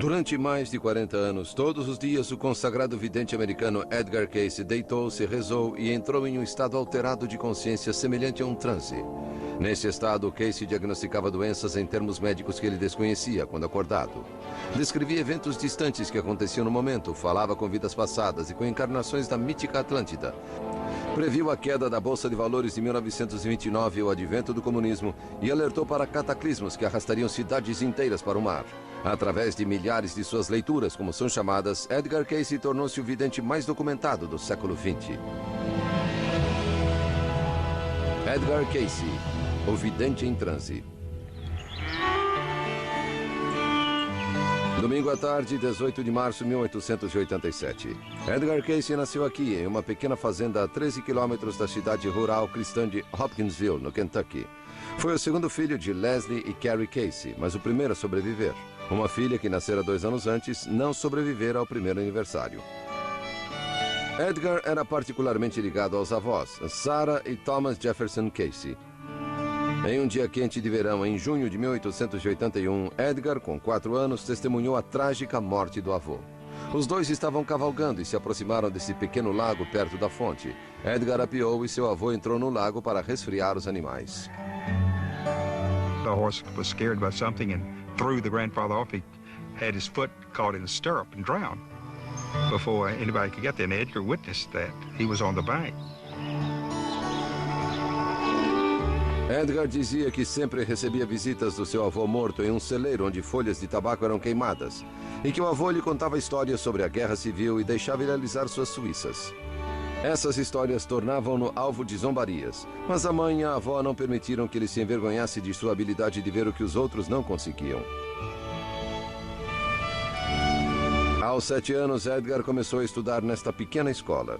Durante mais de 40 anos, todos os dias, o consagrado vidente americano Edgar Cayce deitou-se, rezou e entrou em um estado alterado de consciência semelhante a um transe. Nesse estado, Cayce diagnosticava doenças em termos médicos que ele desconhecia quando acordado. Descrevia eventos distantes que aconteciam no momento, falava com vidas passadas e com encarnações da mítica Atlântida. Previu a queda da Bolsa de Valores de 1929 e o advento do comunismo e alertou para cataclismos que arrastariam cidades inteiras para o mar. Através de milhares de suas leituras, como são chamadas, Edgar Cayce tornou-se o vidente mais documentado do século XX. Edgar Cayce, o vidente em transe. Domingo à tarde, 18 de março de 1887. Edgar Cayce nasceu aqui, em uma pequena fazenda a 13 quilômetros da cidade rural cristã de Hopkinsville, no Kentucky. Foi o segundo filho de Leslie e Carrie Cayce, mas o primeiro a sobreviver. Uma filha que nascera 2 anos antes não sobrevivera ao primeiro aniversário. Edgar era particularmente ligado aos avós, Sarah e Thomas Jefferson Cayce. Em um dia quente de verão, em junho de 1881, Edgar, com 4 anos, testemunhou a trágica morte do avô. Os dois estavam cavalgando e se aproximaram desse pequeno lago perto da fonte. Edgar apiou e seu avô entrou no lago para resfriar os animais. The horse was scared by something and threw the grandfather off. He had his foot caught in a stirrup and drowned. Before anybody could get there, and Edgar witnessed that. He was on the bank. Edgar dizia que sempre recebia visitas do seu avô morto em um celeiro onde folhas de tabaco eram queimadas, e que o avô lhe contava histórias sobre a guerra civil e deixava ele alisar suas suíças. Essas histórias tornavam-no alvo de zombarias, mas a mãe e a avó não permitiram que ele se envergonhasse de sua habilidade de ver o que os outros não conseguiam. Aos 7 anos, Edgar começou a estudar nesta pequena escola.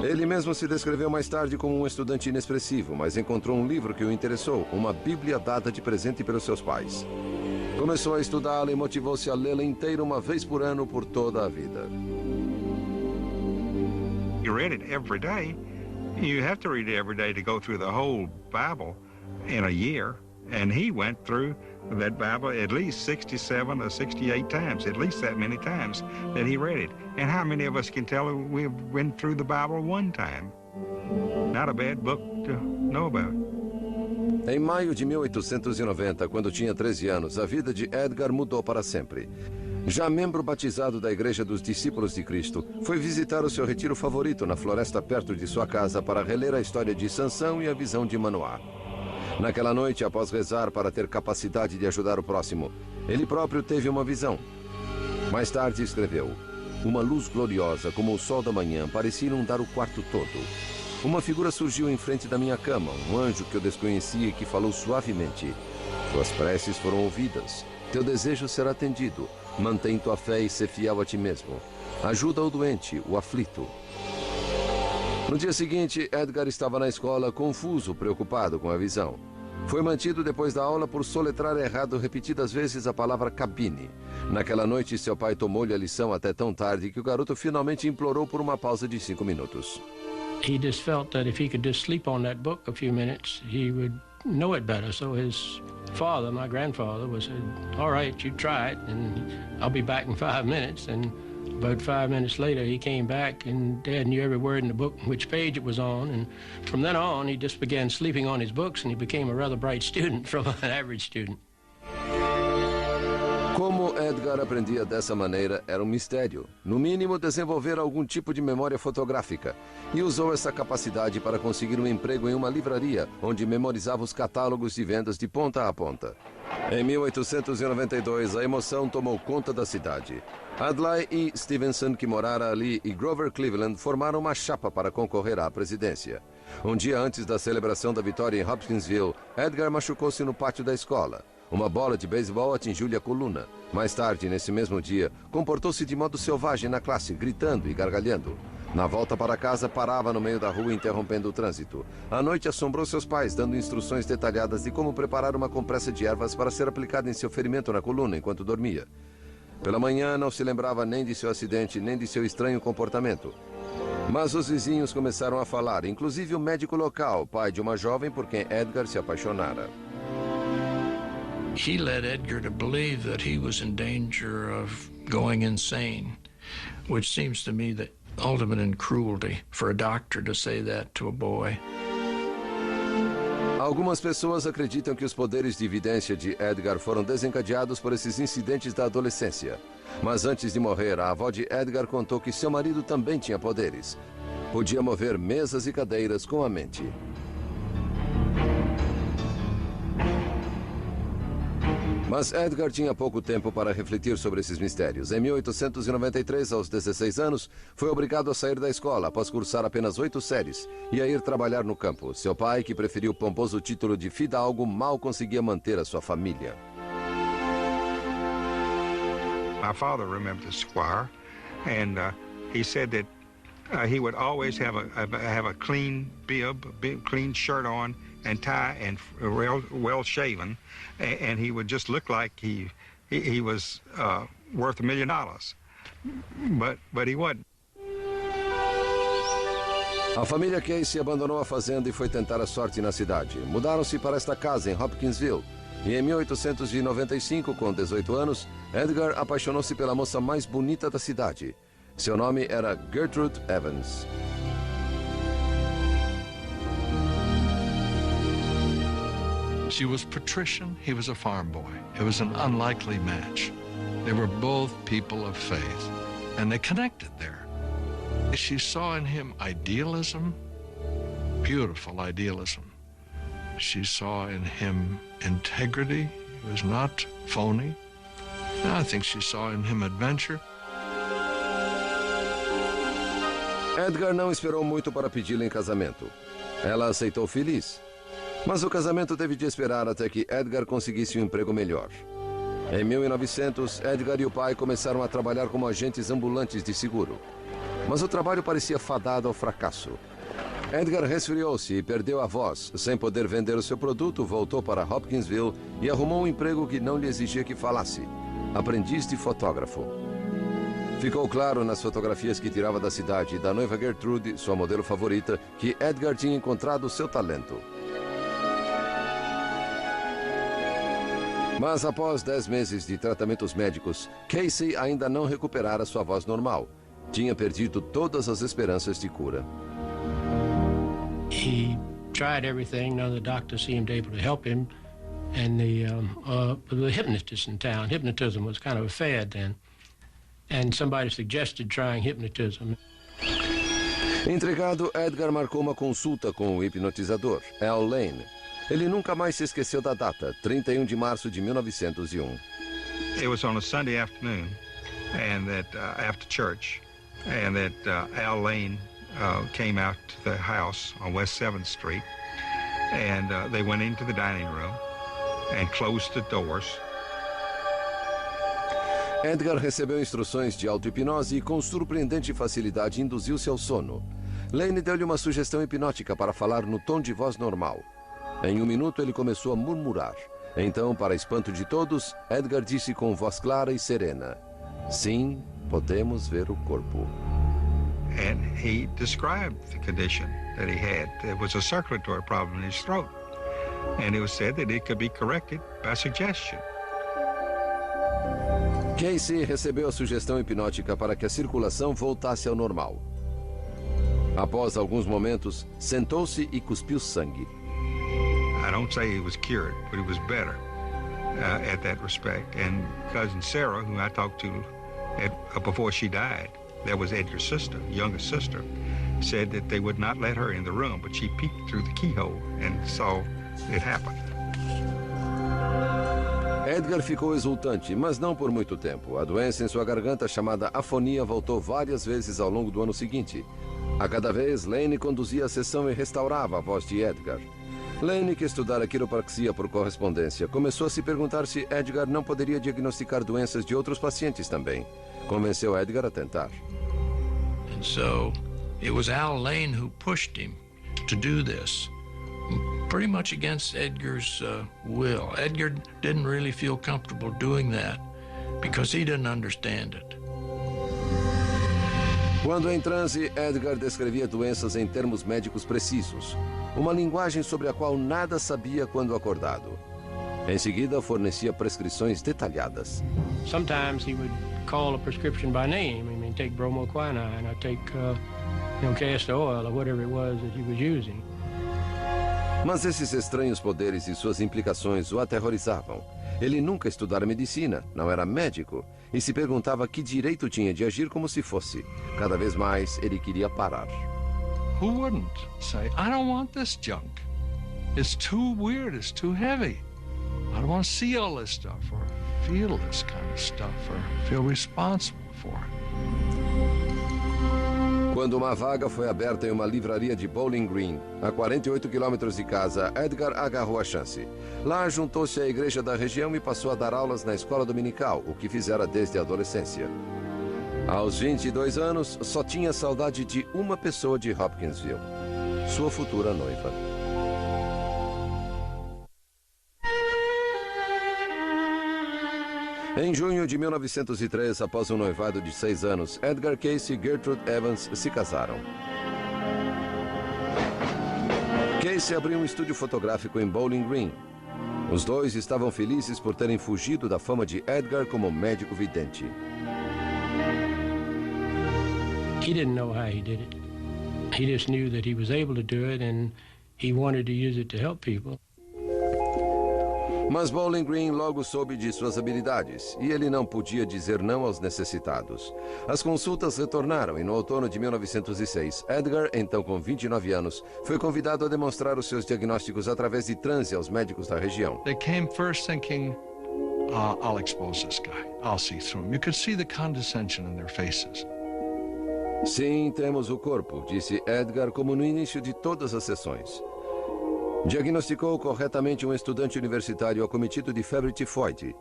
Ele mesmo se descreveu mais tarde como um estudante inexpressivo, mas encontrou um livro que o interessou, uma Bíblia dada de presente pelos seus pais. Começou a estudá-la e motivou-se a lê-la inteira uma vez por ano por toda a vida. You read it every day. You have to read it every day to go through the whole Bible in a year. And he went through that Bible at least 67 or 68 times, at least that many times that he read it. And how many of us can tell we've been through the Bible one time? Not a bad book to know about. Em maio de 1890, quando tinha 13 anos, a vida de Edgar mudou para sempre. Já membro batizado da Igreja dos Discípulos de Cristo, foi visitar o seu retiro favorito na floresta perto de sua casa para reler a história de Sansão e a visão de Manoá. Naquela noite, após rezar para ter capacidade de ajudar o próximo, ele próprio teve uma visão. Mais tarde escreveu: uma luz gloriosa, como o sol da manhã, parecia inundar o quarto todo. Uma figura surgiu em frente da minha cama, um anjo que eu desconhecia e que falou suavemente: tuas preces foram ouvidas, teu desejo será atendido, mantém tua fé e sê fiel a ti mesmo. Ajuda o doente, o aflito. No dia seguinte, Edgar estava na escola, confuso, preocupado com a visão. Foi mantido depois da aula por soletrar errado repetidas vezes a palavra cabine. Naquela noite, seu pai tomou-lhe a lição até tão tarde que o garoto finalmente implorou por uma pausa de 5 minutos. He just felt that if he could just sleep on that book a few minutes, he would know it better. So his father, my grandfather, said, all right, you try it, and I'll be back in 5 minutes. And about 5 minutes later, he came back, and Dad knew every word in the book, which page it was on. And from then on, he just began sleeping on his books, and he became a rather bright student from an average student. Como Edgar aprendia dessa maneira era um mistério. No mínimo, desenvolver algum tipo de memória fotográfica. E usou essa capacidade para conseguir um emprego em uma livraria, onde memorizava os catálogos de vendas de ponta a ponta. Em 1892, a emoção tomou conta da cidade. Adlai E. Stevenson, que morara ali, e Grover Cleveland formaram uma chapa para concorrer à presidência. Um dia antes da celebração da vitória em Hopkinsville, Edgar machucou-se no pátio da escola. Uma bola de beisebol atingiu-lhe a coluna. Mais tarde, nesse mesmo dia, comportou-se de modo selvagem na classe, gritando e gargalhando. Na volta para casa, parava no meio da rua, interrompendo o trânsito. À noite, assombrou seus pais, dando instruções detalhadas de como preparar uma compressa de ervas para ser aplicada em seu ferimento na coluna enquanto dormia. Pela manhã, não se lembrava nem de seu acidente, nem de seu estranho comportamento. Mas os vizinhos começaram a falar, inclusive o médico local, pai de uma jovem por quem Edgar se apaixonara. he led Edgar to believe that he was in danger of going insane, which seems to me the ultimate in cruelty for a doctor to say that to a boy. Algumas pessoas acreditam que os poderes de evidência de Edgar foram desencadeados por esses incidentes da adolescência. Mas antes de morrer, a avó de Edgar contou que seu marido também tinha poderes. Podia mover mesas e cadeiras com a mente. Mas Edgar tinha pouco tempo para refletir sobre esses mistérios. Em 1893, aos 16 anos, foi obrigado a sair da escola após cursar apenas 8 séries e a ir trabalhar no campo. Seu pai, que preferiu o pomposo título de fidalgo, mal conseguia manter a sua família. My father remembered the squire, and he said that he would always have a clean bib, clean shirt on and tie, and well shaven, and he would just look like he was worth $1 million, but he wasn't. A família Casey abandonou a fazenda e foi tentar a sorte na cidade. Mudaram-se para esta casa em Hopkinsville. E em 1895, com 18 anos, Edgar apaixonou-se pela moça mais bonita da cidade. Seu nome era Gertrude Evans. She was patrician, he was a farm boy. It was an unlikely match. They were both people of faith, and they connected there. She saw in him idealism, beautiful idealism. She saw in him integrity. He was not phony. And I think she saw in him adventure. Edgar não esperou muito para pedi-la em casamento. Ela aceitou feliz. Mas o casamento teve de esperar até que Edgar conseguisse um emprego melhor. Em 1900, Edgar e o pai começaram a trabalhar como agentes ambulantes de seguro. Mas o trabalho parecia fadado ao fracasso. Edgar resfriou-se e perdeu a voz. Sem poder vender o seu produto, voltou para Hopkinsville e arrumou um emprego que não lhe exigia que falasse: aprendiz de fotógrafo. Ficou claro nas fotografias que tirava da cidade e da noiva Gertrude, sua modelo favorita, que Edgar tinha encontrado seu talento. Mas após 10 meses de tratamentos médicos, Casey ainda não recuperara sua voz normal. Tinha perdido todas as esperanças de cura. He tried everything. None of the doctors seemed able to help him. And the hypnotist in town, hypnotism was kind of a fad then. And somebody suggested trying hypnotism. Intrigado, Edgar marcou uma consulta com o hipnotizador, Al Lane. Ele nunca mais se esqueceu da data, 31 de março de 1901. It was on a Sunday afternoon, and that after church, and that Al Lane came out to the house on West 7th Street, and they went into the dining room and closed the doors. Edgar recebeu instruções de auto-hipnose e com surpreendente facilidade induziu-se ao sono. Lane deu-lhe uma sugestão hipnótica para falar no tom de voz normal. Em um minuto ele começou a murmurar. Então, para espanto de todos, Edgar disse com voz clara e serena: sim, podemos ver o corpo. And he described the condition that he had. There was a circulatory problem in his throat. And it was said that it could be corrected by suggestion. Casey recebeu a sugestão hipnótica para que a circulação voltasse ao normal. Após alguns momentos, sentou-se e cuspiu sangue. I don't say he was cured, but he was better at that respect. And cousin Sarah, who I talked to before she died, that was Edgar's sister, youngest sister, said that they would not let her in the room, but she peeked through the keyhole and saw it happen. Edgar ficou exultante, mas não por muito tempo. A doença em sua garganta, chamada afonia, voltou várias vezes ao longo do ano seguinte. A cada vez, Lane conduzia a sessão e restaurava a voz de Edgar. Lane, que estudara quiropraxia por correspondência, começou a se perguntar se Edgar não poderia diagnosticar doenças de outros pacientes também. Convenceu Edgar a tentar. And so it was Al Lane who pushed him to do this, pretty much against Edgar's will. Edgar didn't really feel comfortable doing that because he didn't understand it. Quando em transe, Edgar descrevia doenças em termos médicos precisos, uma linguagem sobre a qual nada sabia quando acordado. Em seguida, fornecia prescrições detalhadas. Sometimes he would call a prescription by name. I mean, take bromoquinine or take, castor oil or whatever it was that he was using. Mas esses estranhos poderes e suas implicações o aterrorizavam. Ele nunca estudara medicina, não era médico, e se perguntava que direito tinha de agir como se fosse. Cada vez mais, ele queria parar. Who wouldn't say, I don't want this junk. It's too weird, it's too heavy. I don't want to see all this stuff or feel this kind of stuff or feel responsible for it. Quando uma vaga foi aberta em uma livraria de Bowling Green, a 48 quilômetros de casa, Edgar agarrou a chance. Lá juntou-se à igreja da região e passou a dar aulas na escola dominical, o que fizera desde a adolescência. Aos 22 anos, só tinha saudade de uma pessoa de Hopkinsville, sua futura noiva. Em junho de 1903, após um noivado de 6 anos, Edgar Cayce e Gertrude Evans se casaram. Cayce abriu um estúdio fotográfico em Bowling Green. Os dois estavam felizes por terem fugido da fama de Edgar como médico vidente. He didn't know how he did it. He just knew that he was able to do it and he wanted to use it to help people. Mas Bowling Green logo soube de suas habilidades e ele não podia dizer não aos necessitados. As consultas retornaram e no outono de 1906, Edgar, então com 29 anos, foi convidado a demonstrar os seus diagnósticos através de transe aos médicos da região. They came first thinking, I'll expose this guy. I'll see through him. You could see the condescension in their faces. Sim, temos o corpo, disse Edgar como no início de todas as sessões. Diagnosticou corretamente um estudante universitário acometido de febre tifoide.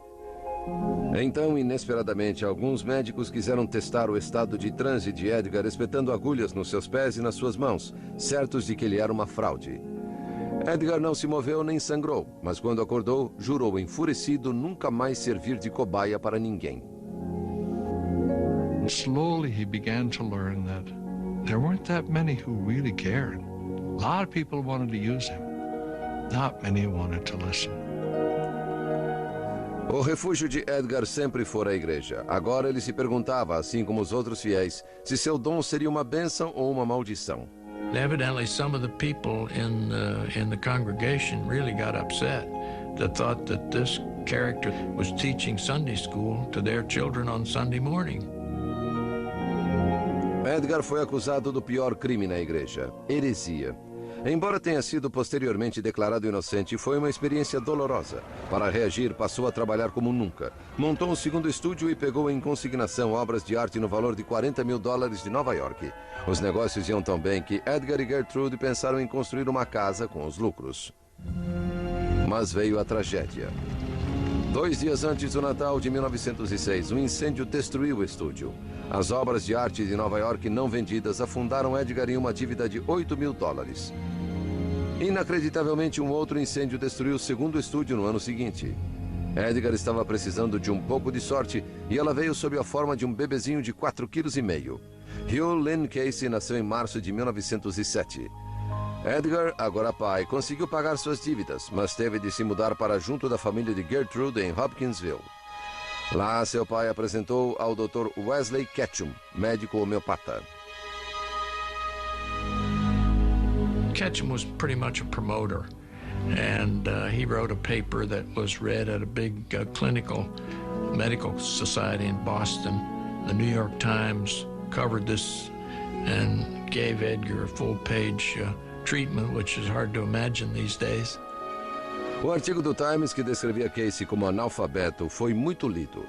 Então, inesperadamente, alguns médicos quiseram testar o estado de transe de Edgar espetando agulhas nos seus pés e nas suas mãos, certos de que ele era uma fraude. Edgar não se moveu nem sangrou, mas quando acordou, jurou enfurecido nunca mais servir de cobaia para ninguém. Slowly he began to learn that there weren't that many who really cared. A lot of people wanted to use him. Not many wanted to listen. O refúgio de Edgar sempre fora a igreja. Agora ele se perguntava, assim como os outros fiéis, se seu dom seria uma bênção ou uma maldição. Evidently, some of the people in the congregation really got upset. That thought that this character was teaching Sunday school to their children on Sunday morning. Edgar foi acusado do pior crime na igreja, heresia. Embora tenha sido posteriormente declarado inocente, foi uma experiência dolorosa. Para reagir, passou a trabalhar como nunca. Montou um segundo estúdio e pegou em consignação obras de arte no valor de $40 mil de Nova York. Os negócios iam tão bem que Edgar e Gertrude pensaram em construir uma casa com os lucros. Mas veio a tragédia. 2 dias antes do Natal de 1906, um incêndio destruiu o estúdio. As obras de arte de Nova York não vendidas afundaram Edgar em uma dívida de $8 mil. Inacreditavelmente, um outro incêndio destruiu o segundo estúdio no ano seguinte. Edgar estava precisando de um pouco de sorte e ela veio sob a forma de um bebezinho de 4,5 kg. Hugh Lynn Cayce nasceu em março de 1907. Edgar, agora pai, conseguiu pagar suas dívidas, mas teve de se mudar para junto da família de Gertrude em Hopkinsville. Lá, seu pai apresentou ao Dr. Wesley Ketchum, médico homeopata. Ketchum was pretty much a promoter, and he wrote a paper that was read at a big clinical medical society in Boston. The New York Times covered this and gave Edgar a full-page treatment, which is hard to imagine these days. O artigo do Times que descrevia Cayce como analfabeto foi muito lido.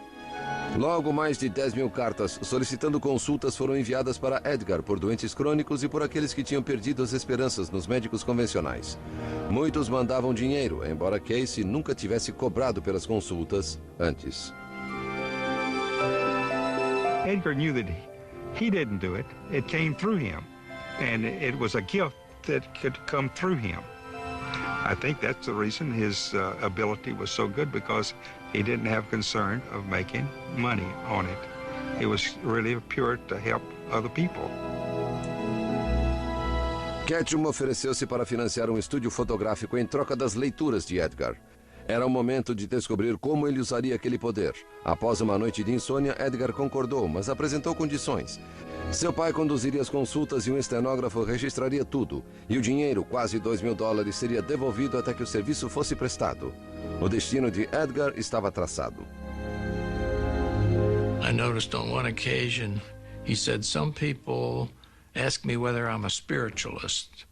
Logo, mais de 10 mil cartas solicitando consultas foram enviadas para Edgar por doentes crônicos e por aqueles que tinham perdido as esperanças nos médicos convencionais. Muitos mandavam dinheiro, embora Cayce nunca tivesse cobrado pelas consultas antes. Edgar knew that he didn't do it. It came through him. And it was a gift that could come through him. I think that's the reason his ability was so good, because he didn't have concern of making money on it. It was really pure to help other people. Ketchum ofereceu-se para financiar um estúdio fotográfico em troca das leituras de Edgar. Era o momento de descobrir como ele usaria aquele poder. Após uma noite de insônia, Edgar concordou, mas apresentou condições. Seu pai conduziria as consultas e um estenógrafo registraria tudo. E o dinheiro, quase $2.000, seria devolvido até que o serviço fosse prestado. O destino de Edgar estava traçado. I noticed on one occasion, he said, some people ask me whether I'm a spiritualist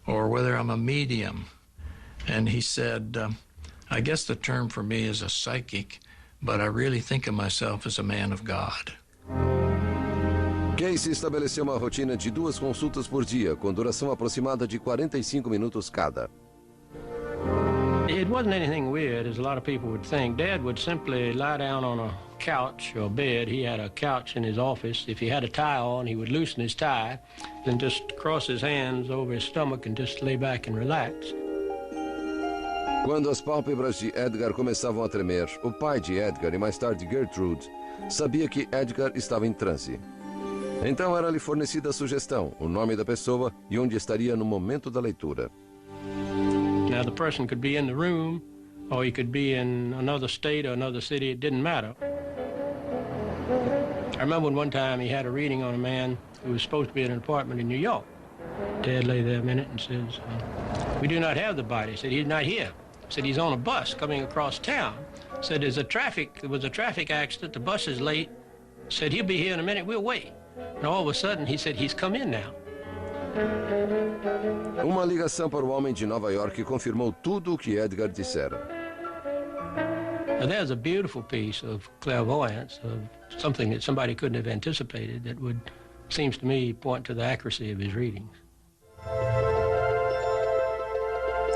or whether I'm a medium. And he said, I guess the term for me is a psychic, but I really think of myself as a man of God. Casey estabeleceu uma rotina de 2 consultas por dia, com duração aproximada de 45 minutos cada. It wasn't anything weird, as a lot of people would think. Dad would simply lie down on a couch or bed. He had a couch in his office. If he had a tie on, he would loosen his tie, then just cross his hands over his stomach and just lay back and relax. Quando as pálpebras de Edgar começavam a tremer, o pai de Edgar e mais tarde Gertrude sabia que Edgar estava em transe. Então era-lhe fornecida a sugestão, o nome da pessoa e onde estaria no momento da leitura. Now, the person could be in the room, or he could be in another state or another city. It didn't matter. I remember one time he had a reading on a man who was supposed to be in an apartment in New York. Dad lay there a minute and says, we do not have the body. He said, he's not here. He said, he's on a bus coming across town. He said, there was a traffic accident. The bus is late. He said, he'll be here in a minute. We'll wait. And all of a sudden, he said, he's come in now. Uma ligação para o homem de Nova York confirmou tudo o que Edgar dissera. Now, there's a beautiful piece of clairvoyance, of something that somebody couldn't have anticipated that would, seems to me, point to the accuracy of his readings.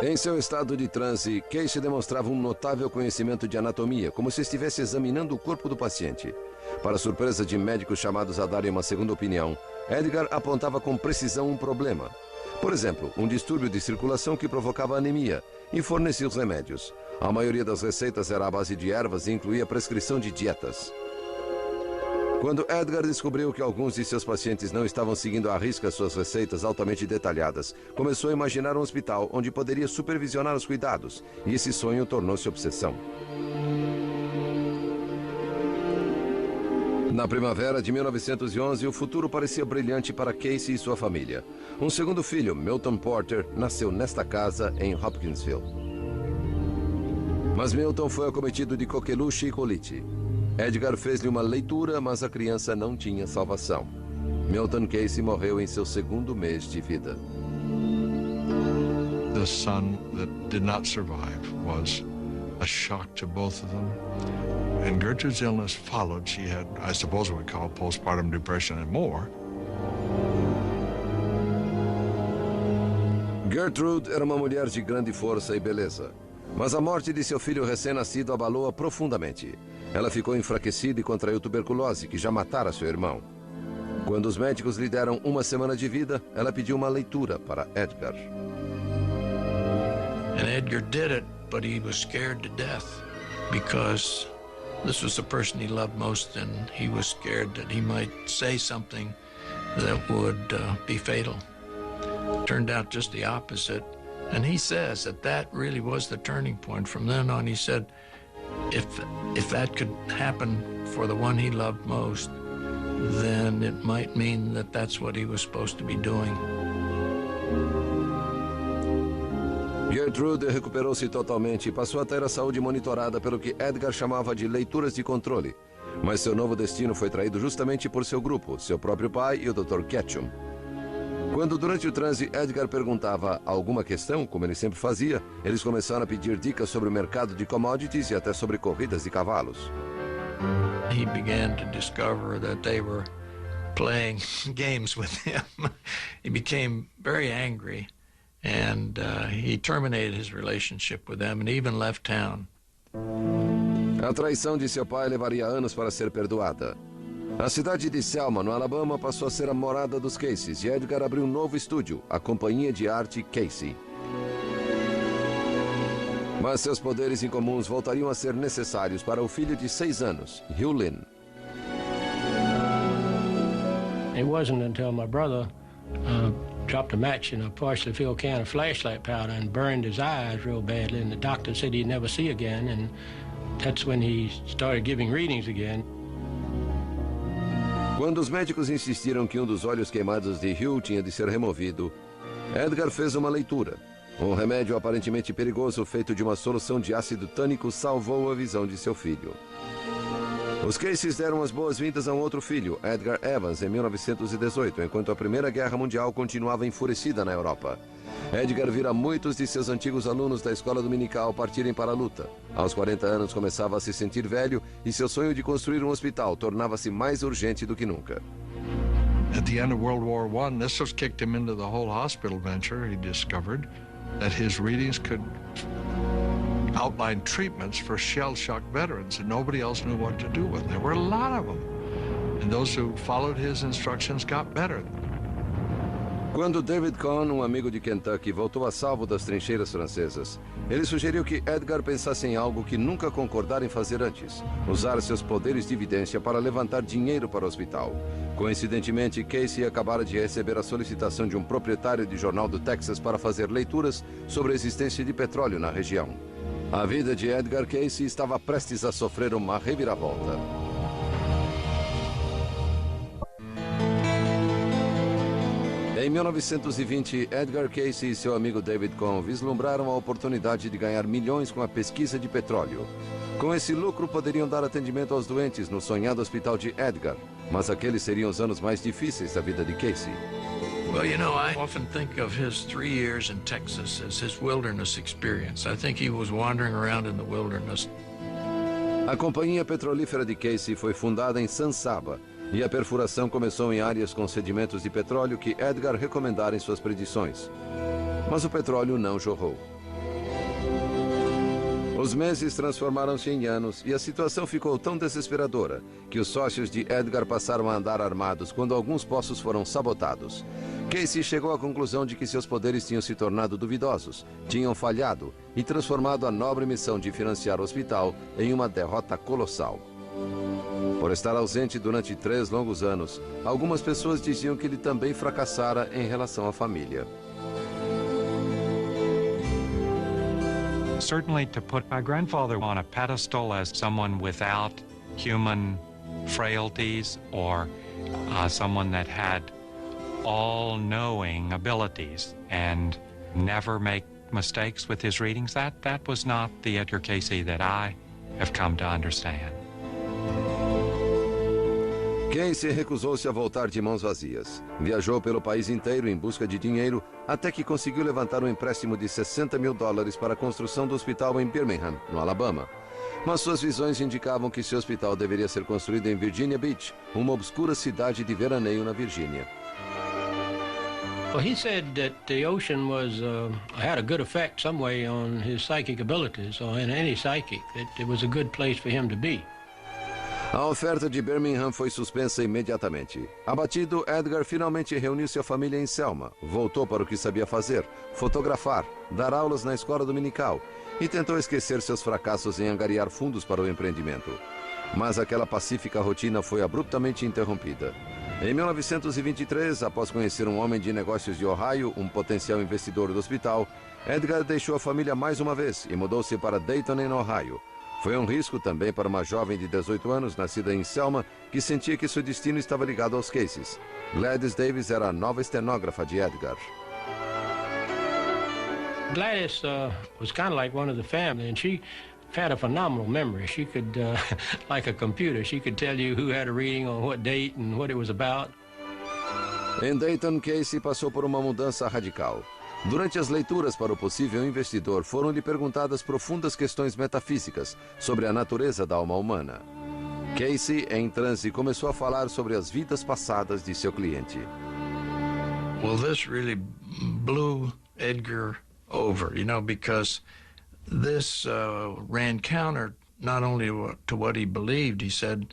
Em seu estado de transe, Casey demonstrava um notável conhecimento de anatomia, como se estivesse examinando o corpo do paciente. Para surpresa de médicos chamados a darem uma segunda opinião, Edgar apontava com precisão um problema. Por exemplo, um distúrbio de circulação que provocava anemia, e fornecia os remédios. A maioria das receitas era à base de ervas e incluía prescrição de dietas. Quando Edgar descobriu que alguns de seus pacientes não estavam seguindo à risca suas receitas altamente detalhadas, começou a imaginar um hospital onde poderia supervisionar os cuidados, e esse sonho tornou-se obsessão. Na primavera de 1911, o futuro parecia brilhante para Casey e sua família. Um segundo filho, Milton Porter, nasceu nesta casa em Hopkinsville. Mas Milton foi acometido de coqueluche e colite. Edgar fez-lhe uma leitura, mas a criança não tinha salvação. Milton Casey morreu em seu segundo mês de vida. The son that did not survive was a shock to both of them. And Gertrude's illness followed. She had, I suppose, what we call postpartum depression and more. Gertrude era uma mulher de grande força e beleza. Mas a morte de seu filho recém-nascido abalou-a profundamente. Ela ficou enfraquecida e contraiu tuberculose, que já matara seu irmão. Quando os médicos lhe deram uma semana de vida, ela pediu uma leitura para Edgar. And Edgar did it, but he was scared to death because this was the person he loved most, and he was scared that he might say something that would be fatal. Turned out just the opposite. And he says that really was the turning point. From then on, he said, if that could happen for the one he loved most, then it might mean that that's what he was supposed to be doing. Gertrude recuperou-se totalmente e passou a ter a saúde monitorada pelo que Edgar chamava de leituras de controle. Mas seu novo destino foi traído justamente por seu grupo, seu próprio pai e o Dr. Ketchum. Quando, durante o transe, Edgar perguntava alguma questão, como ele sempre fazia, eles começaram a pedir dicas sobre o mercado de commodities e até sobre corridas de cavalos. He began to discover that they were playing games with him. He became very angry, and he terminated his relationship with them and even left town. A traição de seu pai levaria anos para ser perdoada. A cidade de Selma, no Alabama, passou a ser a morada dos Caseys e Edgar abriu um novo estúdio, a Companhia de Arte Casey. Mas seus poderes incomuns voltariam a ser necessários para o filho de 6 anos, Hugh Lynn. It wasn't until my brother dropped a match in a partially filled can of flashlight powder and burned his eyes real badly, and the doctor said he'd never see again, and that's when he started giving readings again. Quando os médicos insistiram que um dos olhos queimados de Hugh tinha de ser removido, Edgar fez uma leitura. Um remédio aparentemente perigoso feito de uma solução de ácido tânico salvou a visão de seu filho. Os Caseys deram as boas-vindas a um outro filho, Edgar Evans, em 1918, enquanto a Primeira Guerra Mundial continuava enfurecida na Europa. Edgar vira muitos de seus antigos alunos da escola dominical partirem para a luta. Aos 40 anos começava a se sentir velho e seu sonho de construir um hospital tornava-se mais urgente do que nunca. At the end of World War I, this was kicked him into the whole hospital venture. He discovered that his readings could outline treatments for shell-shock veterans, and nobody else knew what to do with them. There were a lot of them, and those who followed his instructions got better. Quando David Cohn, um amigo de Kentucky, voltou a salvo das trincheiras francesas, ele sugeriu que Edgar pensasse em algo que nunca concordara em fazer antes: usar seus poderes de vidência para levantar dinheiro para o hospital. Coincidentemente, Casey acabara de receber a solicitação de um proprietário de jornal do Texas para fazer leituras sobre a existência de petróleo na região. A vida de Edgar Casey estava prestes a sofrer uma reviravolta. Em 1920, Edgar Casey e seu amigo David Cohn vislumbraram a oportunidade de ganhar milhões com a pesquisa de petróleo. Com esse lucro, poderiam dar atendimento aos doentes no sonhado hospital de Edgar, mas aqueles seriam os anos mais difíceis da vida de Casey. Well, you know, I often think of his 3 years in Texas as his wilderness experience. I think he was wandering around in the wilderness. A companhia petrolífera de Casey foi fundada em San Saba, e a perfuração começou em áreas com sedimentos de petróleo que Edgar recomendara em suas predições. Mas o petróleo não jorrou. Os meses transformaram-se em anos e a situação ficou tão desesperadora que os sócios de Edgar passaram a andar armados quando alguns poços foram sabotados. Casey chegou à conclusão de que seus poderes tinham se tornado duvidosos, tinham falhado e transformado a nobre missão de financiar o hospital em uma derrota colossal. Por estar ausente durante 3 longos anos, algumas pessoas diziam que ele também fracassara em relação à família. Certainly to put my grandfather on a pedestal as someone without human frailties or someone that had all-knowing abilities and never make mistakes with his readings, that was not the Edgar Casey that I have come to understand. Casey recusou-se a voltar de mãos vazias. Viajou pelo país inteiro em busca de dinheiro, até que conseguiu levantar um empréstimo de $60 mil para a construção do hospital em Birmingham, no Alabama. Mas suas visões indicavam que seu hospital deveria ser construído em Virginia Beach, uma obscura cidade de veraneio na Virgínia. Well, he said that the ocean had a good effect some way on his psychic abilities, or in any psychic, that it was a good place for him to be. A oferta de Birmingham foi suspensa imediatamente. Abatido, Edgar finalmente reuniu sua família em Selma, voltou para o que sabia fazer: fotografar, dar aulas na escola dominical, e tentou esquecer seus fracassos em angariar fundos para o empreendimento. Mas aquela pacífica rotina foi abruptamente interrompida. Em 1923, após conhecer um homem de negócios de Ohio, um potencial investidor do hospital, Edgar deixou a família mais uma vez e mudou-se para Dayton, em Ohio. Foi um risco também para uma jovem de 18 anos, nascida em Selma, que sentia que seu destino estava ligado aos Caseys. Gladys Davis era a nova estenógrafa de Edgar. Gladys was kind of like one of the family, and she had a phenomenal memory. She could, like a computer, she could tell you who had a reading on what date and what it was about. Em Dayton, Casey passou por uma mudança radical. Durante as leituras para o possível investidor, foram-lhe perguntadas profundas questões metafísicas sobre a natureza da alma humana. Casey, em transe, começou a falar sobre as vidas passadas de seu cliente. Well, this really blew Edgar over, you know, because this ran counter not only to what he believed, he said,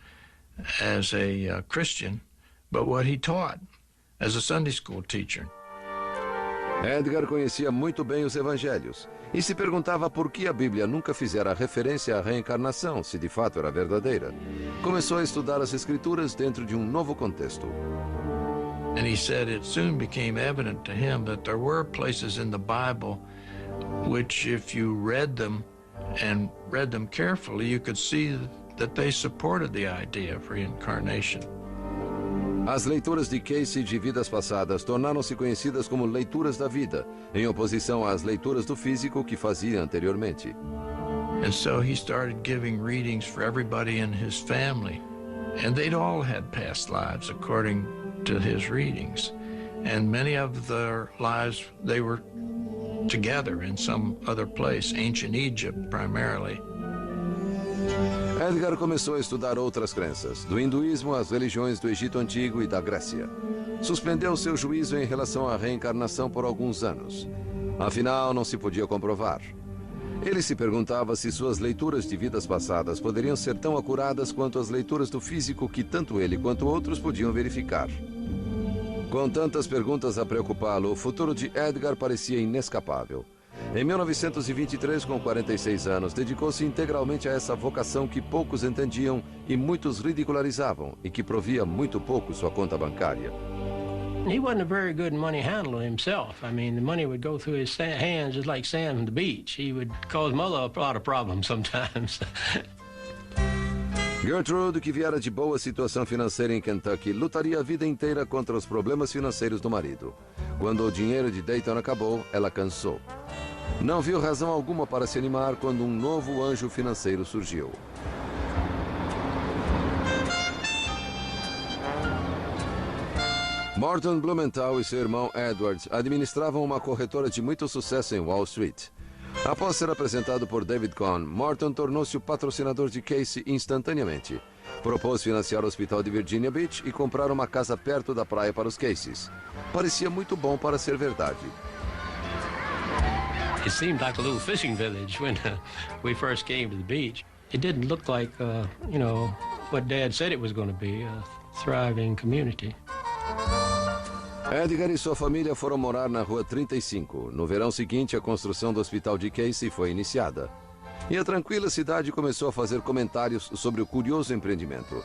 as a Christian, but what he taught as a Sunday school teacher. Edgar conhecia muito bem os evangelhos e se perguntava por que a Bíblia nunca fizera referência à reencarnação, se de fato era verdadeira. Começou a estudar as Escrituras dentro de um novo contexto. And he said it soon became evident to him that there were places in the Bible which, if you read them and read them carefully, you could see that they supported the idea of reincarnation. As leituras de Casey de vidas passadas tornaram-se conhecidas como leituras da vida, em oposição às leituras do físico que fazia anteriormente. And so he started giving readings for everybody in his family, and they'd all had past lives according to his readings. And many of their lives, they were together in some other place, ancient Egypt primarily. Edgar começou a estudar outras crenças, do hinduísmo às religiões do Egito Antigo e da Grécia. Suspendeu seu juízo em relação à reencarnação por alguns anos. Afinal, não se podia comprovar. Ele se perguntava se suas leituras de vidas passadas poderiam ser tão acuradas quanto as leituras do físico que tanto ele quanto outros podiam verificar. Com tantas perguntas a preocupá-lo, o futuro de Edgar parecia inescapável. Em 1923, com 46 anos, dedicou-se integralmente a essa vocação que poucos entendiam e muitos ridicularizavam e que provia muito pouco sua conta bancária. He wasn't a very good money handler himself. I mean, the money would go through his hands just like sand from the beach. He would cause mother a lot of problems sometimes. Gertrude, que viera de boa situação financeira em Kentucky, lutaria a vida inteira contra os problemas financeiros do marido. Quando o dinheiro de Dayton acabou, ela cansou. Não viu razão alguma para se animar quando um novo anjo financeiro surgiu. Morton Blumenthal e seu irmão Edward administravam uma corretora de muito sucesso em Wall Street. Após ser apresentado por David Cohn, Morton tornou-se o patrocinador de Casey instantaneamente. Propôs financiar o hospital de Virginia Beach e comprar uma casa perto da praia para os Caseys. Parecia muito bom para ser verdade. It seemed like a little fishing village when we first came to the beach. It didn't look like, what Dad said it was going to be, a thriving community. Edgar e sua família foram morar na Rua 35. No verão seguinte, a construção do hospital de Casey foi iniciada. E a tranquila cidade começou a fazer comentários sobre o curioso empreendimento.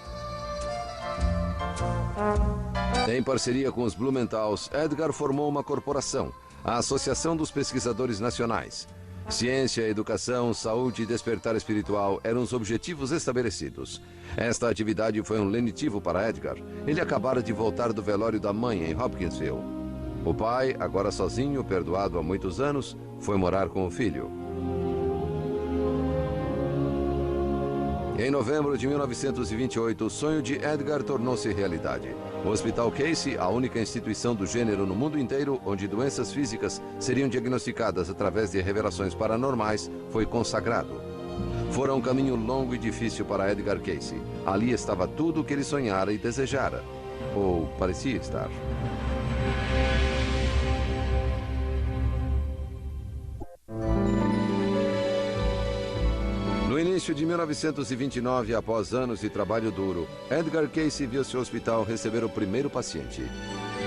Em parceria com os Blumenthals, Edgar formou uma corporação, a Associação dos Pesquisadores Nacionais. Ciência, educação, saúde e despertar espiritual eram os objetivos estabelecidos. Esta atividade foi um lenitivo para Edgar. Ele acabara de voltar do velório da mãe em Hopkinsville. O pai, agora sozinho, perdoado há muitos anos, foi morar com o filho. Em novembro de 1928, o sonho de Edgar tornou-se realidade. O Hospital Casey, a única instituição do gênero no mundo inteiro onde doenças físicas seriam diagnosticadas através de revelações paranormais, foi consagrado. Fora um caminho longo e difícil para Edgar Casey. Ali estava tudo o que ele sonhara e desejara. Ou parecia estar. No início de 1929, após anos de trabalho duro, Edgar Casey viu seu hospital receber o primeiro paciente.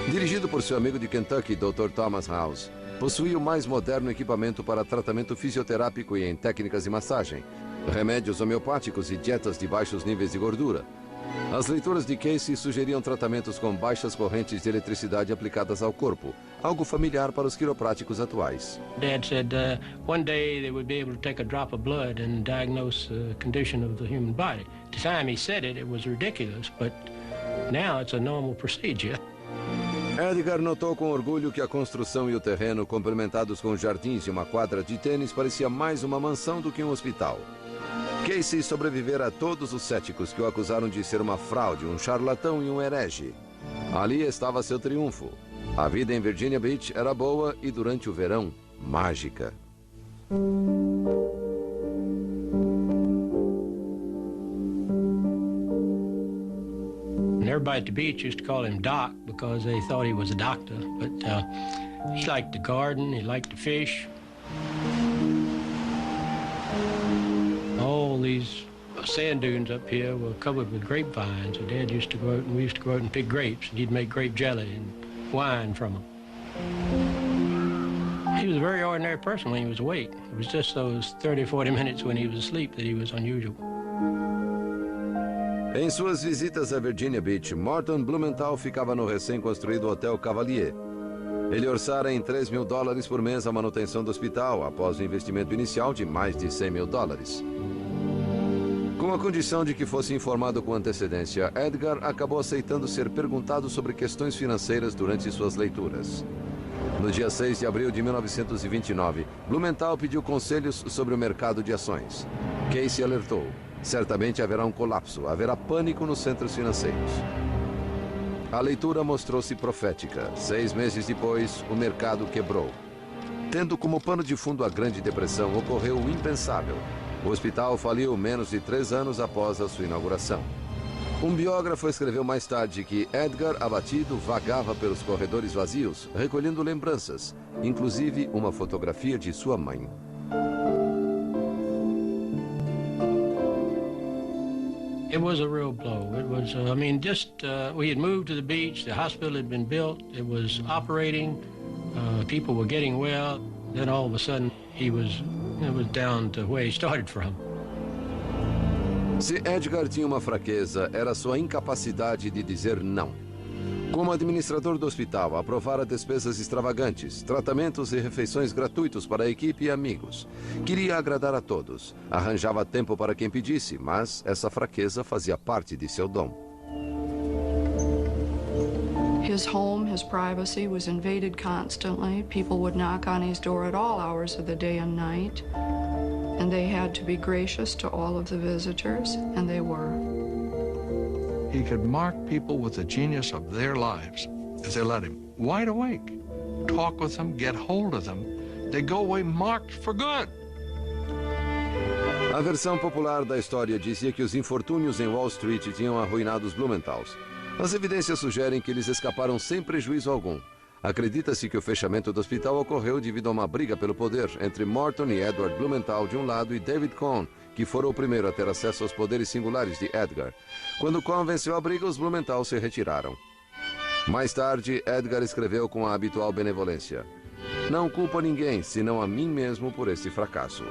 Dirigido por seu amigo de Kentucky, Dr. Thomas House, possuía o mais moderno equipamento para tratamento fisioterápico e em técnicas de massagem, remédios homeopáticos e dietas de baixos níveis de gordura. As leituras de Casey sugeriam tratamentos com baixas correntes de eletricidade aplicadas ao corpo, algo familiar para os quiropráticos atuais. Dad said one day they would be able to take a drop of blood and diagnose the condition of the human body. At the time he said it was ridiculous, but now it's a normal procedure. Edgar notou com orgulho que a construção e o terreno, complementados com jardins e uma quadra de tênis, parecia mais uma mansão do que um hospital. Casey sobrevivera a todos os céticos que o acusaram de ser uma fraude, um charlatão e um herege. Ali estava seu triunfo. A vida em Virginia Beach era boa e, durante o verão, mágica. And everybody at the beach used to call him Doc because they thought he was a doctor. But he liked to garden, he liked to fish. All these sand dunes up here were covered with grapevines. So Dad used to go out and we used to go out and pick grapes, and he'd make grape jelly and wine from them. He was a very ordinary person when he was awake. It was just those 30, 40 minutes when he was asleep that he was unusual. Em suas visitas a Virginia Beach, Morton Blumenthal ficava no recém-construído Hotel Cavalier. Ele orçara em $3 mil por mês a manutenção do hospital, após o investimento inicial de mais de $100 mil. Com a condição de que fosse informado com antecedência, Edgar acabou aceitando ser perguntado sobre questões financeiras durante suas leituras. No dia 6 de abril de 1929, Blumenthal pediu conselhos sobre o mercado de ações. Casey alertou: certamente haverá um colapso, haverá pânico nos centros financeiros. A leitura mostrou-se profética. 6 meses depois, o mercado quebrou. Tendo como pano de fundo a Grande Depressão, ocorreu o impensável. O hospital faliu menos de 3 anos após a sua inauguração. Um biógrafo escreveu mais tarde que Edgar, abatido, vagava pelos corredores vazios, recolhendo lembranças, inclusive uma fotografia de sua mãe. It was a real blow. It was, we had moved to the beach, the hospital had been built, it was operating, people were getting well, then all of a sudden it was down to where he started from. Se Edgar tinha uma fraqueza, era sua incapacidade de dizer não. Como administrador do hospital, aprovara despesas extravagantes, tratamentos e refeições gratuitos para a equipe e amigos. Queria agradar a todos. Arranjava tempo para quem pedisse, mas essa fraqueza fazia parte de seu dom. His home, his privacy was invaded constantly. People would knock on his door at all hours of the day and night. And they had to be gracious to all of the visitors, and they were. He could mark people with the genius of their lives if they let him. Wide awake. Talk with them, get hold of them. They go away marked for good. A versão popular da história dizia que os infortúnios em Wall Street tinham arruinado os Blumenthals. As evidências sugerem que eles escaparam sem prejuízo algum. Acredita-se que o fechamento do hospital ocorreu devido a uma briga pelo poder entre Morton e Edward Blumenthal de um lado e David Cohn, que fora o primeiro a ter acesso aos poderes singulares de Edgar. Quando Cohn venceu a briga, os Blumenthal se retiraram. Mais tarde, Edgar escreveu com a habitual benevolência: "Não culpo a ninguém, senão a mim mesmo por esse fracasso."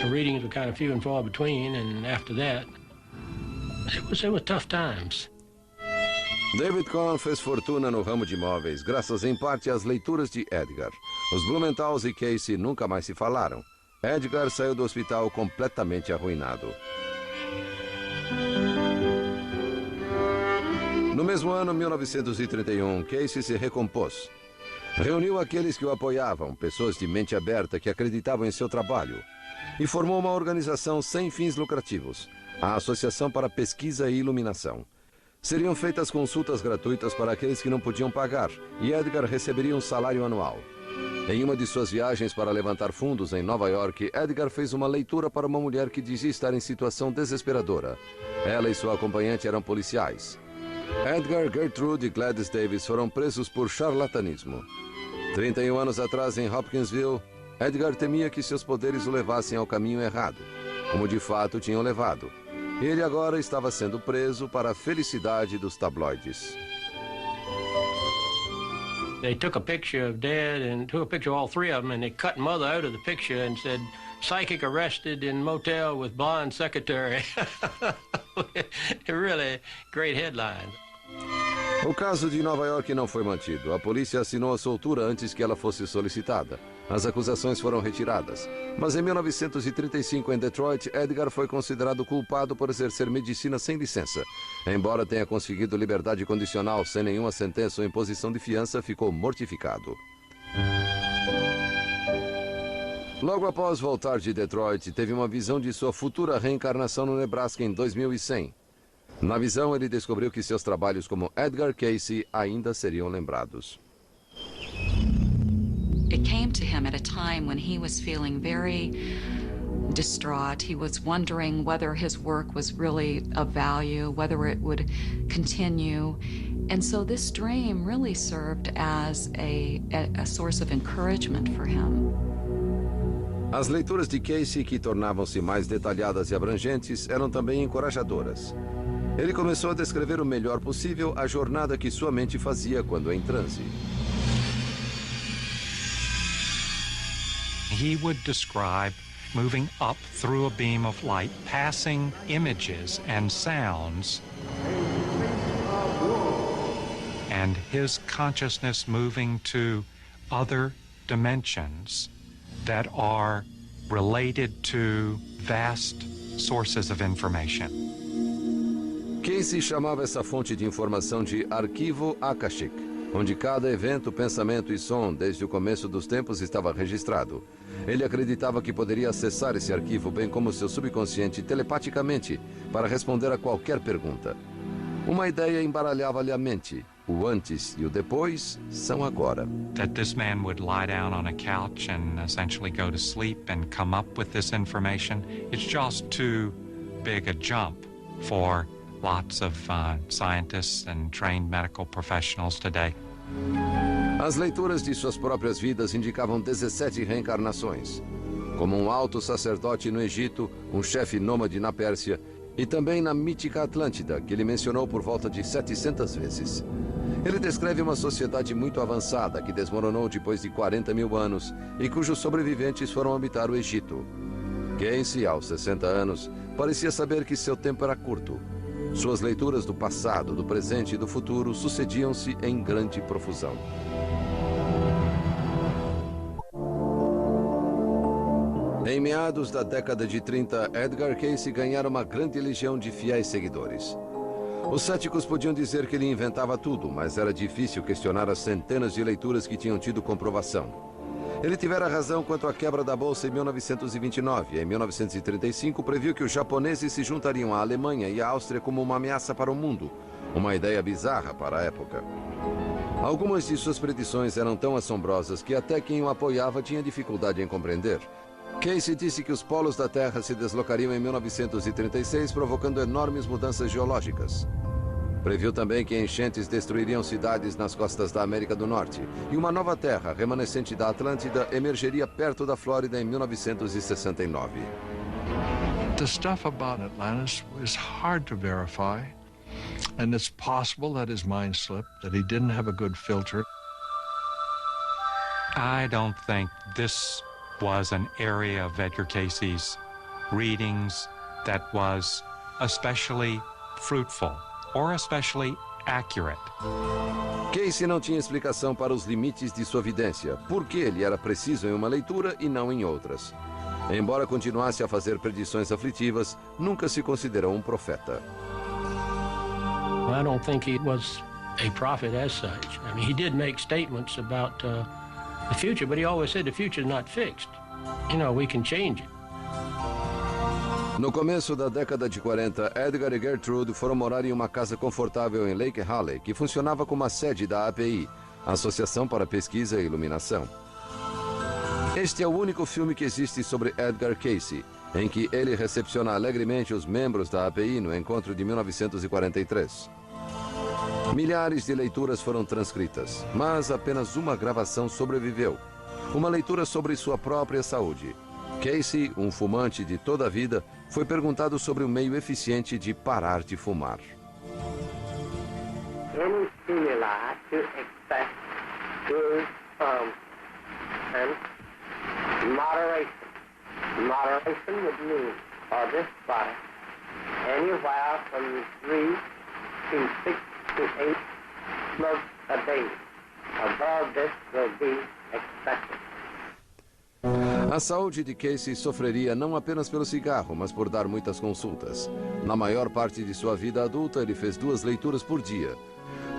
The readings were kind of few and far between, and after that, it was tough times. David Cohn fez fortuna no ramo de imóveis, graças em parte às leituras de Edgar. Os Blumenthals e Casey nunca mais se falaram. Edgar saiu do hospital completamente arruinado. No mesmo ano, 1931, Casey se recompôs. Reuniu aqueles que o apoiavam, pessoas de mente aberta que acreditavam em seu trabalho, e formou uma organização sem fins lucrativos, a Associação para Pesquisa e Iluminação. Seriam feitas consultas gratuitas para aqueles que não podiam pagar, e Edgar receberia um salário anual. Em uma de suas viagens para levantar fundos em Nova York, Edgar fez uma leitura para uma mulher que dizia estar em situação desesperadora. Ela e sua acompanhante eram policiais. Edgar, Gertrude e Gladys Davis foram presos por charlatanismo. 31 anos atrás, em Hopkinsville, Edgar temia que seus poderes o levassem ao caminho errado, como de fato tinham levado. Ele agora estava sendo preso para a felicidade dos tabloides. They took a picture of Dad and took a picture of all 3 of them, and they cut Mother out of the picture and said, "Psychic arrested in motel with blonde secretary." Really great headline. O caso de Nova York não foi mantido. A polícia assinou a soltura antes que ela fosse solicitada. As acusações foram retiradas. Mas em 1935, em Detroit, Edgar foi considerado culpado por exercer medicina sem licença. Embora tenha conseguido liberdade condicional sem nenhuma sentença ou imposição de fiança, ficou mortificado. Logo após voltar de Detroit, teve uma visão de sua futura reencarnação no Nebraska em 2100. Na visão, ele descobriu que seus trabalhos como Edgar Casey ainda seriam lembrados. It came to him at a time when he was feeling very distraught. He was wondering whether his work was really of value, whether it would continue. And so this dream really served as a source of encouragement for him. As leituras de Casey, que tornavam-se mais detalhadas e abrangentes, eram também encorajadoras. Ele começou a descrever o melhor possível a jornada que sua mente fazia quando em transe. He would describe moving up through a beam of light, passing images and sounds, and his consciousness moving to other dimensions that are related to vast sources of information. Casey chamava essa fonte de informação de arquivo Akashic, onde cada evento, pensamento e som, desde o começo dos tempos, estava registrado. Ele acreditava que poderia acessar esse arquivo, bem como seu subconsciente, telepaticamente, para responder a qualquer pergunta. Uma ideia embaralhava-lhe a mente. O antes e o depois são agora. That this man would lie down on a couch and essentially go to sleep and come up with this information, it's just too big a jump for lots of scientists and trained medical professionals today. As leituras de suas próprias vidas indicavam 17 reencarnações, como um alto sacerdote no Egito, um chefe nômade na Pérsia e também na mítica Atlântida, que ele mencionou por volta de 700 vezes. Ele descreve uma sociedade muito avançada que desmoronou depois de 40 mil anos e cujos sobreviventes foram habitar o Egito. Casey, aos 60 anos, parecia saber que seu tempo era curto. Suas leituras do passado, do presente e do futuro sucediam-se em grande profusão. Em meados da década de 30, Edgar Casey ganhara uma grande legião de fiéis seguidores. Os céticos podiam dizer que ele inventava tudo, mas era difícil questionar as centenas de leituras que tinham tido comprovação. Ele tivera razão quanto à quebra da Bolsa em 1929 e em 1935 previu que os japoneses se juntariam à Alemanha e à Áustria como uma ameaça para o mundo, uma ideia bizarra para a época. Algumas de suas predições eram tão assombrosas que até quem o apoiava tinha dificuldade em compreender. Casey disse que os polos da Terra se deslocariam em 1936, provocando enormes mudanças geológicas. Previu também que enchentes destruiriam cidades nas costas da América do Norte e uma nova terra, remanescente da Atlântida, emergeria perto da Flórida em 1969. The stuff about Atlantis is hard to verify, and it's possible that his mind slipped, that he didn't have a good filter. I don't think this was an area of Edgar Casey's readings that was especially fruitful or especially accurate. Casey não tinha explicação para os limites de sua vidência, porque ele era preciso em uma leitura e não em outras. Embora continuasse a fazer predições aflitivas, nunca se considerou um profeta. I don't think he was a prophet as such. I mean, he did make statements about the future, but he always said the future is not fixed. You know, we can change it. No começo da década de 40, Edgar e Gertrude foram morar em uma casa confortável em Lake Haley, que funcionava como a sede da API, Associação para Pesquisa e Iluminação. Este é o único filme que existe sobre Edgar Casey, em que ele recepciona alegremente os membros da API no encontro de 1943. Milhares de leituras foram transcritas, mas apenas uma gravação sobreviveu. Uma leitura sobre sua própria saúde. Casey, um fumante de toda a vida, foi perguntado sobre um meio eficiente de parar de fumar. Any stimuli to expect is and moderation. Moderation would mean for this body anywhere from 3 to 6 to 8 smokes a day. Above this will be expected. A saúde de Casey sofreria não apenas pelo cigarro, mas por dar muitas consultas. Na maior parte de sua vida adulta, ele fez 2 leituras por dia.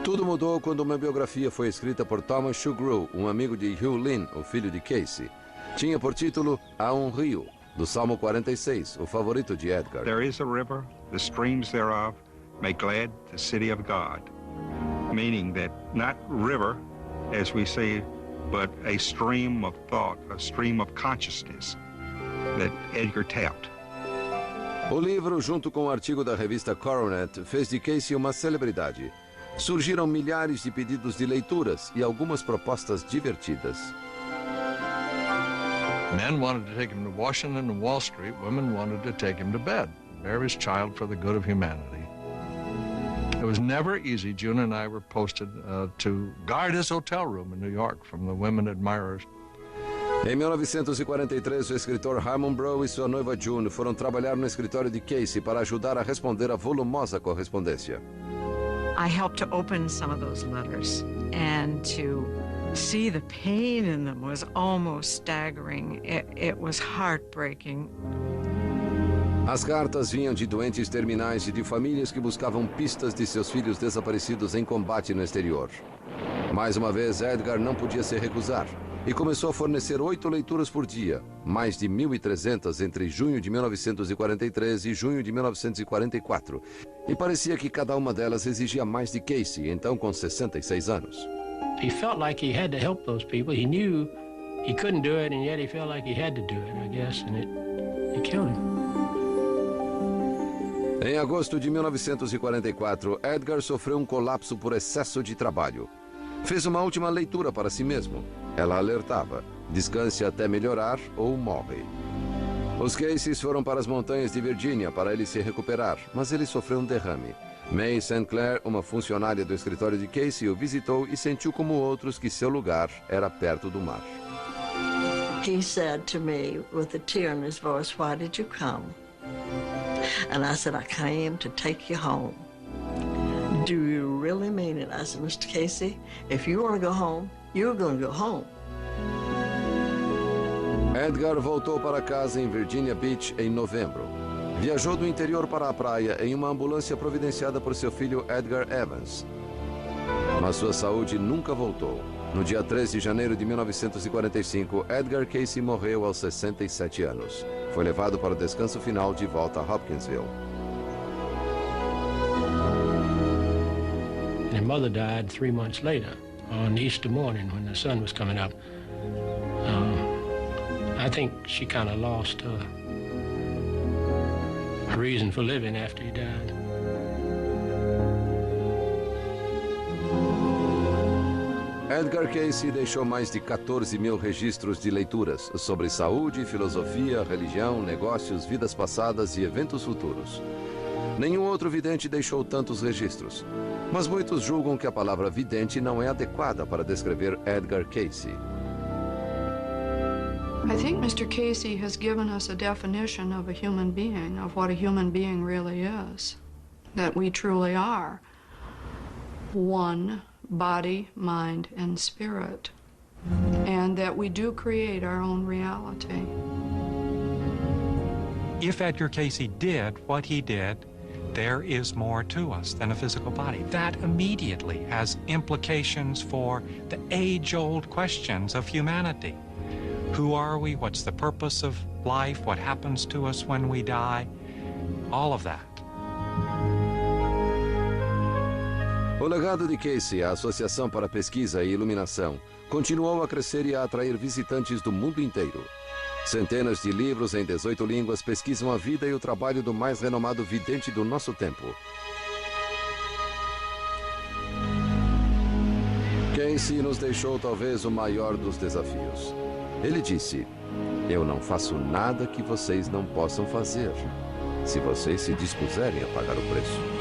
Tudo mudou quando uma biografia foi escrita por Thomas Shugrew, um amigo de Hugh Lynn, o filho de Casey. Tinha por título Há um Rio, do Salmo 46, o favorito de Edgar. There is a river, the streams thereof make glad the city of God. Meaning that not river, as we say, but a stream of thought, a stream of consciousness that Edgar tapped. O livro, junto com o artigo da revista Coronet, fez de Casey uma celebridade. Surgiram milhares de pedidos de leituras e algumas propostas divertidas. Men wanted to take him to Washington and Wall Street. Women wanted to take him to bed, bear his child for the good of humanity. It was never easy. June and I were posted to guard his hotel room in New York from the women admirers. Em 1943, o escritor Harmon Brough e sua noiva June foram trabalhar no escritório de Casey para ajudar a responder a volumosa correspondência. I helped to open some of those letters, and to see the pain in them was almost staggering. It was heartbreaking. As cartas vinham de doentes terminais e de famílias que buscavam pistas de seus filhos desaparecidos em combate no exterior. Mais uma vez, Edgar não podia se recusar e começou a fornecer 8 leituras por dia, mais de 1.300 entre junho de 1943 e junho de 1944. E parecia que cada uma delas exigia mais de Casey, então com 66 anos. He felt like he had to help those people. He knew he couldn't do it, and yet he felt like he had to do it, I guess, and it killed him. Em agosto de 1944, Edgar sofreu um colapso por excesso de trabalho. Fez uma última leitura para si mesmo. Ela alertava: descanse até melhorar ou morre. Os Caseys foram para as montanhas de Virgínia para ele se recuperar, mas ele sofreu um derrame. May St. Clair, uma funcionária do escritório de Casey, o visitou e sentiu como outros que seu lugar era perto do mar. He said to me with a tear in his voice, "Why did you come?" And I said, "I came to take you home." "Do you really mean it?" I said, "Mr. Casey, if you want to go home, you're going to go home." Edgar voltou para casa em Virginia Beach em novembro. Viajou do interior para a praia em uma ambulância providenciada por seu filho Edgar Evans. Mas sua saúde nunca voltou. No dia 3 de janeiro de 1945, Edgar Casey morreu aos 67 anos. Foi levado para o descanso final de volta a Hopkinsville. And her mother died 3 months later, on Easter morning when the sun was coming up. I think she kind of lost her reason for living after he died. Edgar Casey deixou mais de 14.000 registros de leituras sobre saúde, filosofia, religião, negócios, vidas passadas e eventos futuros. Nenhum outro vidente deixou tantos registros, mas muitos julgam que a palavra vidente não é adequada para descrever Edgar Casey. I think Mr. Casey has given us a definition of a human being, of what a human being really is. That we truly are one body, mind, and spirit. And that we do create our own reality. If Edgar Casey did what he did, there is more to us than a physical body. That immediately has implications for the age-old questions of humanity. Who are we? What's the purpose of life? What happens to us when we die? All of that. O legado de Casey, a Associação para Pesquisa e Iluminação, continuou a crescer e a atrair visitantes do mundo inteiro. Centenas de livros em 18 línguas pesquisam a vida e o trabalho do mais renomado vidente do nosso tempo. Casey nos deixou talvez o maior dos desafios. Ele disse: "Eu não faço nada que vocês não possam fazer, se vocês se dispuserem a pagar o preço."